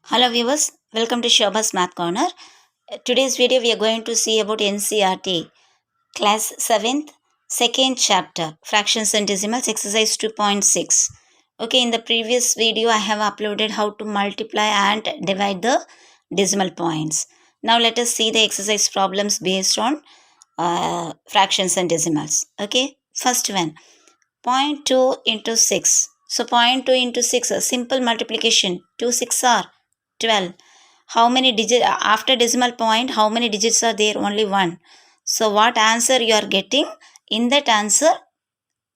Hello viewers, welcome to Shobha's Math Corner. Today's video we are going to see about NCERT Class 7th, second chapter, Fractions and Decimals, exercise 2.6. Okay, in the previous video I have uploaded how to multiply and divide the decimal points. Now let us see the exercise problems based on fractions and decimals. Okay, first one, zero point 0.2 into 6. So 0.2 into 6, a simple multiplication, 2 6 are 12. How many digits after decimal point, how many digits are there? Only one. So what answer you are getting? In that answer,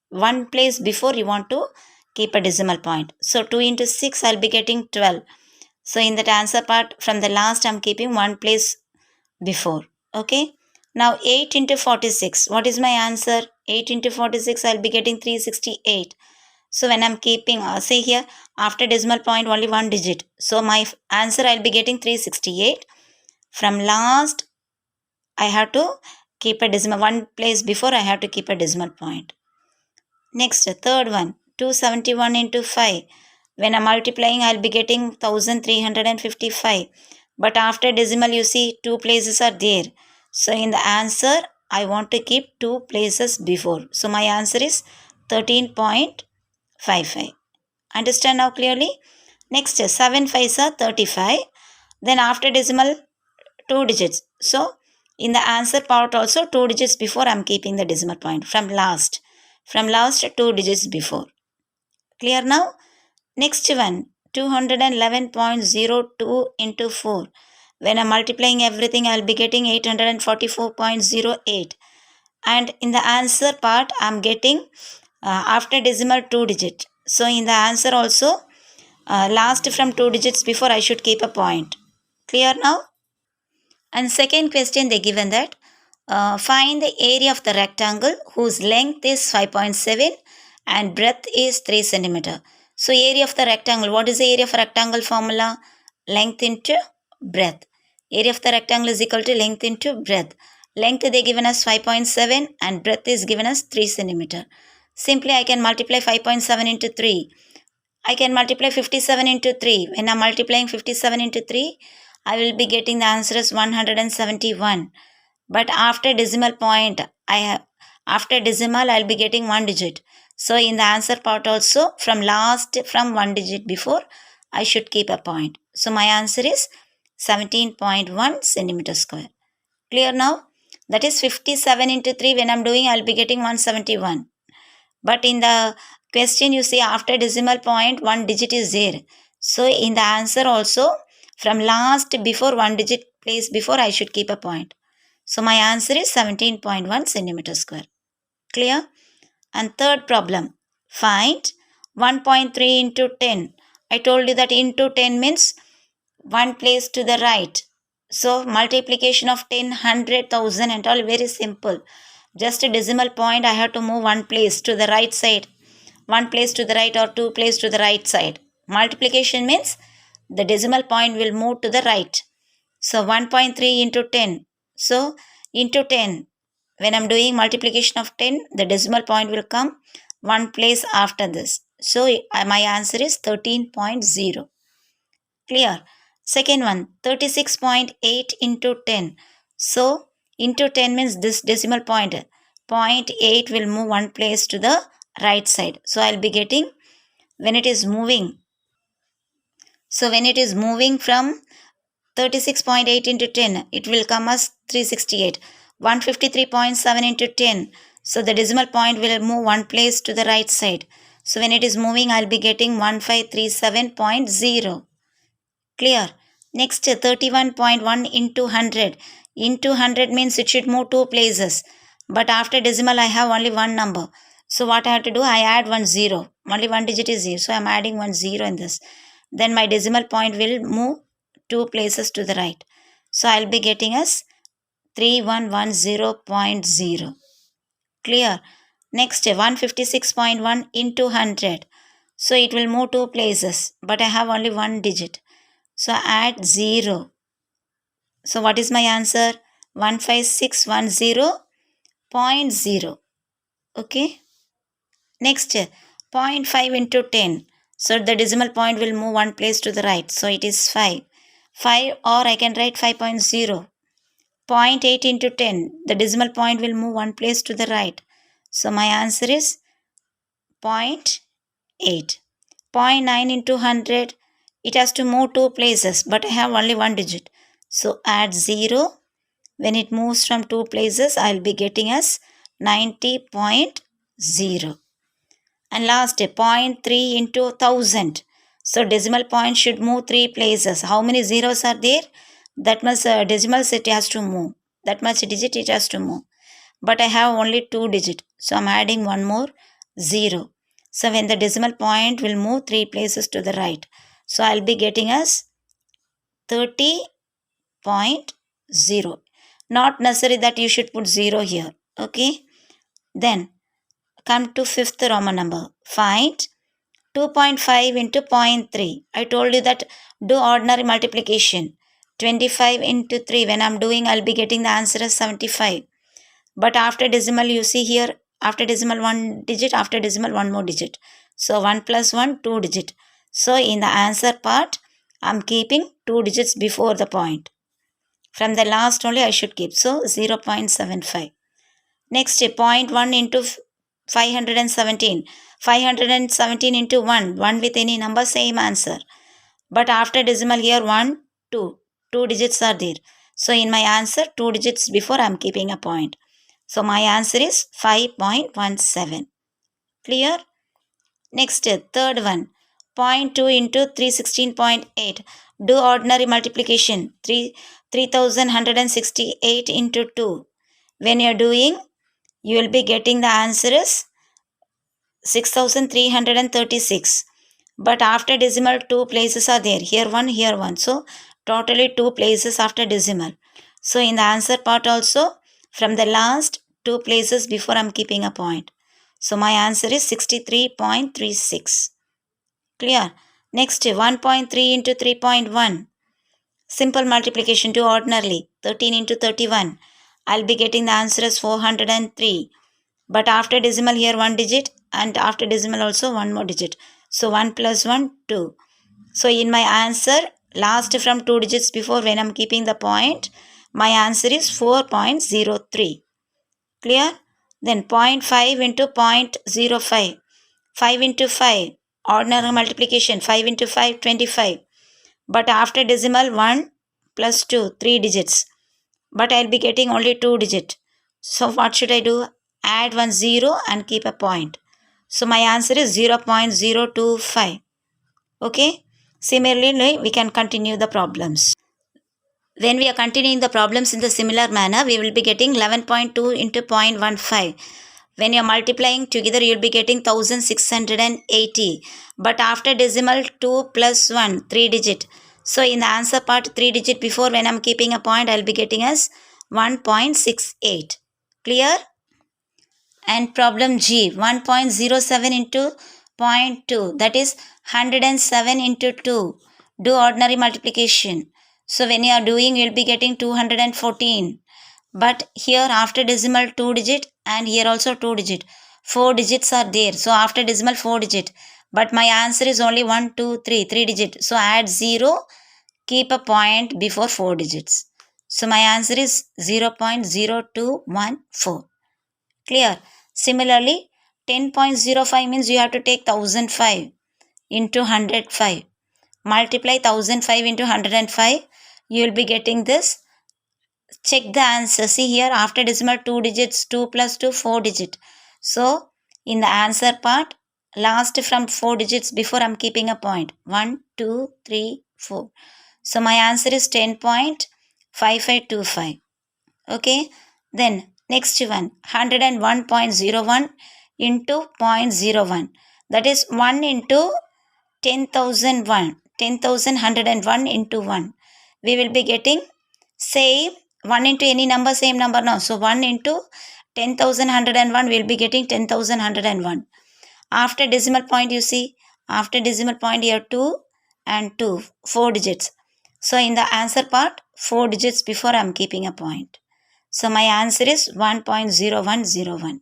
one place before you want to keep a decimal point. So 2 into 6, I'll be getting 12. So in that answer part, from the last, I'm keeping one place before. Okay. Now 8 into 46. What is my answer? 8 into 46, I'll be getting 368. So when I'm keeping, say here, after decimal point, only one digit. So my answer, I'll be getting 368. From last, I have to keep a decimal. One place before, I have to keep a decimal point. Next, third one, 271 into 5. When I'm multiplying, I'll be getting 1355. But after decimal, you see, two places are there. So in the answer, I want to keep two places before. So my answer is 13.55. Understand now clearly? Next, 7 5s are 35. Then after decimal, two digits. So in the answer part also, two digits before I'm keeping the decimal point from last. From last, two digits before. Clear now? Next one, 211.02 into 4. When I'm multiplying everything, I'll be getting 844.08. And in the answer part, I'm getting after decimal two digit. So in the answer also, last from two digits before, I should keep a point. Clear now? And second question, they given that find the area of the rectangle whose length is 5.7 and breadth is 3 centimeter. So area of the rectangle, what is the area of rectangle formula? Length into breadth. Area of the rectangle is equal to length into breadth. Length they given us 5.7 and breadth is given us 3 centimeter. Simply I can multiply 5.7 into 3. I can multiply 57 into 3. When I am multiplying 57 into 3, I will be getting the answer as 171. But after decimal point, after decimal, I'll be getting one digit. So in the answer part also, from one digit before, I should keep a point. So my answer is 17.1 centimeter square. Clear now? That is 57 into 3. When I'm doing, I'll be getting 171. But in the question, you see after decimal point, one digit is there. So in the answer also, from last before one digit place before, I should keep a point. So my answer is 17.1 centimeter square. Clear? And third problem, find 1.3 into 10. I told you that into 10 means one place to the right. So multiplication of 10, 100,000 and all very simple. Just a decimal point, I have to move one place to the right side. One place to the right or two place to the right side. Multiplication means the decimal point will move to the right. So 1.3 into 10. So into 10. When I'm doing multiplication of 10, the decimal point will come one place after this. So my answer is 13.0. Clear? Second one, 36.8 into 10. So into 10 means this decimal point. 0.8 will move one place to the right side. So I'll be getting when it is moving. So when it is moving from 36.8 into 10, it will come as 368. 153.7 into 10. So the decimal point will move one place to the right side. So when it is moving, I'll be getting 1537.0. Clear? Next, 31.1 into 100. Into 100 means it should move two places. But after decimal, I have only one number. So what I have to do? I add one zero. Only one digit is 0. So I'm adding one zero in this. Then my decimal point will move two places to the right. So I'll be getting as 3110.0. Clear? Next, 156.1 into 100. So it will move two places. But I have only one digit. So add 0. So what is my answer? 15610.0. Okay. Next, 0.5 into 10. So the decimal point will move one place to the right. So it is 5. 5, or I can write 5.0. 0.8 into 10. The decimal point will move one place to the right. So my answer is 0.8. 0.9 into 100. It has to move two places, but I have only one digit. So add 0. When it moves from two places, I will be getting as 90.0. And last, 0.3 into 1000. So decimal point should move three places. How many zeros are there? That much decimal set has to move. That much digit it has to move. But I have only two digits. So I'm adding one more 0. So when the decimal point will move three places to the right. So I'll be getting as 30.0. Not necessary that you should put 0 here. Okay. Then come to fifth Roman number. Find 2.5 into 0.3. I told you that do ordinary multiplication. 25 into 3. When I'm doing, I'll be getting the answer as 75. But after decimal, you see here, after decimal one digit, after decimal one more digit. So 1 plus 1, 2 digit. So in the answer part, I'm keeping 2 digits before the point. From the last only I should keep. So 0.75. Next, 0.1 into 517. 517 into 1. 1 with any number, same answer. But after decimal here, 1, 2. 2 digits are there. So in my answer, 2 digits before I am keeping a point. So my answer is 5.17. Clear? Next, third one. 0.2 into 316.8. Do ordinary multiplication. 3168 into 2. When you are doing, you will be getting the answer is 6336. But after decimal, two places are there. Here one, here one. So totally two places after decimal. So in the answer part also, from the last two places before I am keeping a point. So my answer is 63.36. Clear? Next, 1.3 into 3.1. Simple multiplication to ordinarily. 13 into 31. I'll be getting the answer as 403. But after decimal here one digit, and after decimal also one more digit. So 1 plus 1, 2. So in my answer, last from 2 digits before when I'm keeping the point, my answer is 4.03. Clear? Then 0.5 into 0.05. 5 into 5. Ordinary multiplication. 5 into 5, 25. But after decimal 1 plus 2, 3 digits. But I'll be getting only 2 digits. So what should I do? Add one 0 and keep a point. So my answer is 0.025. Okay. Similarly, we can continue the problems. When we are continuing the problems in the similar manner, we will be getting 11.2 into 0.15. When you are multiplying together, you will be getting 1680. But after decimal, 2 plus 1, 3 digit. So in the answer part, 3 digit before when I am keeping a point, I will be getting as 1.68. Clear? And problem G, 1.07 into 0.2, that is 107 into 2. Do ordinary multiplication. So when you are doing, you will be getting 214. But here after decimal 2 digit and here also 2 digit. 4 digits are there. So after decimal 4 digit. But my answer is only 1, 2, 3, 3 digit. So add 0, keep a point before 4 digits. So my answer is 0.0214. Clear? Similarly, 10.05 means you have to take 1005 into 105. Multiply 1005 into 105. You will be getting this. Check the answer. See here, after decimal 2 digits, 2 plus 2, 4 digit. So, in the answer part, last from 4 digits before I am keeping a point. 1, 2, 3, 4. So, my answer is 10.5525. Okay. Then, next one, 101.01 into 0.01. That is 1 into 10,001. 10,101 into 1. We will be getting same 1 into any number, same number now. So 1 into 10,101 we will be getting 10,101. After decimal point, you see, after decimal point here 2 and 2, 4 digits. So in the answer part, 4 digits before I am keeping a point. So my answer is 1.0101.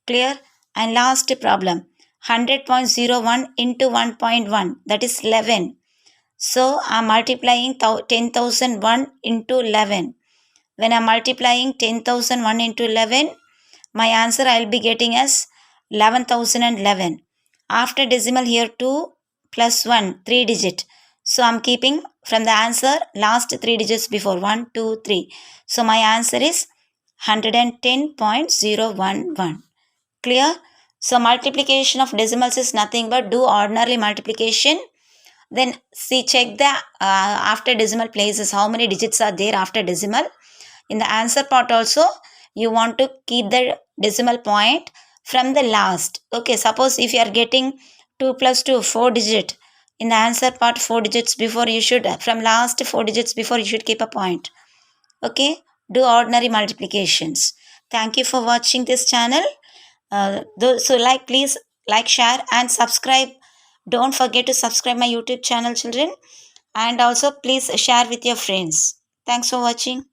Clear? And last problem, 100.01 into 1.1, that is 11. So I'm multiplying 10,001 into 11. When I'm multiplying 10,001 into 11, my answer I'll be getting as 11,011. After decimal here 2 plus 1, 3 digit. So I'm keeping from the answer last 3 digits before 1, 2, 3. So my answer is 110.011. Clear? So multiplication of decimals is nothing but do ordinary multiplication. Then see, check the after decimal places, how many digits are there after decimal. In the answer part also, you want to keep the decimal point from the last. Okay, suppose if you are getting 2 plus 2, 4 digit. In the answer part, 4 digits before you should, from last 4 digits before you should keep a point. Okay, do ordinary multiplications. Thank you for watching this channel. So please like, share and subscribe. Don't forget to subscribe my YouTube channel, children. And also please share with your friends. Thanks for watching.